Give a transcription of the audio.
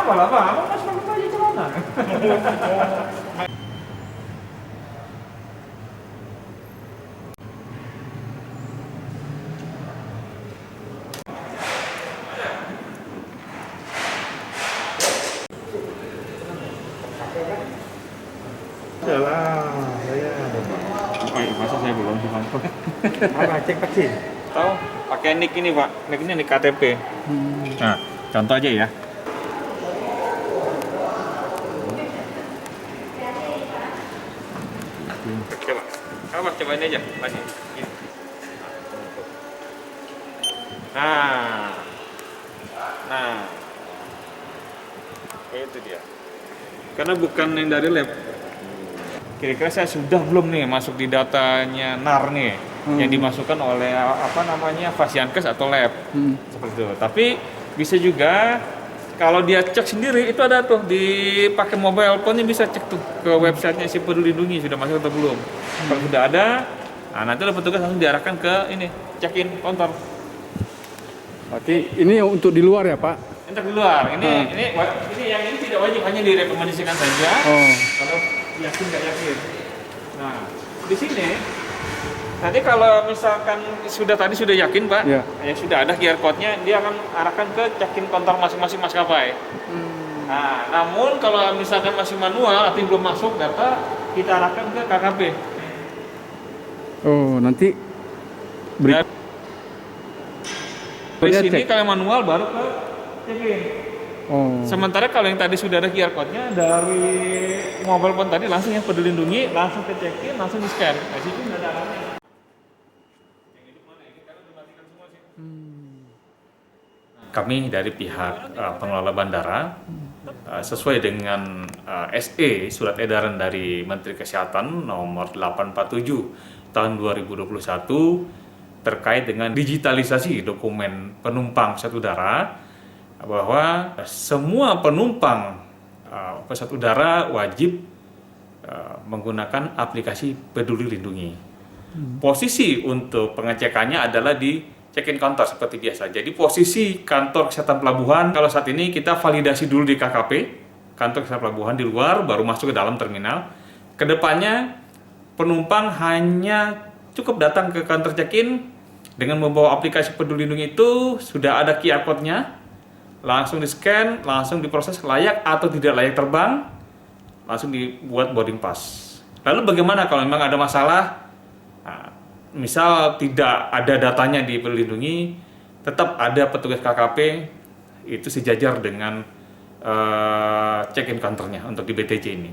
apa lah Pak, abang masuk aja celana. Yalah, saya. Masa saya belum sih Bang? Apa cek vaksin? Tahu pakai nik ini Pak, nik ini nik KTP. Nah, contoh aja ya. Coba cobain aja lagi. Nah, itu dia. Karena bukan yang dari lab. Kira-kira saya sudah belum nih masuk di datanya NAR nih, yang dimasukkan oleh Fasiankes atau lab seperti itu. Tapi bisa juga kalau dia cek sendiri itu ada tuh dipakai mobile phone-nya bisa cek tuh ke websitenya si Peduli Lindungi sudah masuk atau belum. Kalau sudah ada, nah nanti ada petugas langsung diarahkan ke ini check-in counter. Berarti ini untuk di luar ya Pak? Untuk di luar, ini yang ini tidak wajib, hanya direkomendasikan saja. Kalau yakin nggak yakin. Nah, di sini nanti kalau misalkan tadi sudah yakin Pak, ya sudah ada QR code-nya, dia akan arahkan ke check-in counter masing-masing maskapai. Nah, namun kalau misalkan masih manual atau belum masuk data, kita arahkan ke KKP. Oh, nanti Di sini kalau manual baru ke check-in. Oh. Sementara kalau yang tadi sudah ada QR code-nya dari mobile phone tadi langsung yang Peduli Lindungi langsung ke check-in, langsung di scan. Di situ nggak ada arahnya. Yang itu mana? Ini karena dimatikan semua sih. Kami dari pihak pengelola bandara sesuai dengan SE surat edaran dari Menteri Kesehatan nomor 847 tahun 2021 terkait dengan digitalisasi dokumen penumpang pesawat udara, bahwa semua penumpang pesawat udara wajib menggunakan aplikasi Peduli Lindungi. Posisi untuk pengecekannya adalah di check-in counter seperti biasa. Jadi posisi kantor kesehatan pelabuhan, kalau saat ini kita validasi dulu di KKP, kantor kesehatan pelabuhan di luar, baru masuk ke dalam terminal. Kedepannya penumpang hanya cukup datang ke kantor check-in dengan membawa aplikasi Peduli Lindungi itu, sudah ada QR code-nya, langsung di-scan, langsung diproses layak atau tidak layak terbang, langsung dibuat boarding pass. Lalu bagaimana kalau memang ada masalah? Nah, misal tidak ada datanya di Peduli Lindungi, tetap ada petugas KKP itu sejajar dengan check-in counter-nya untuk di BTJ ini.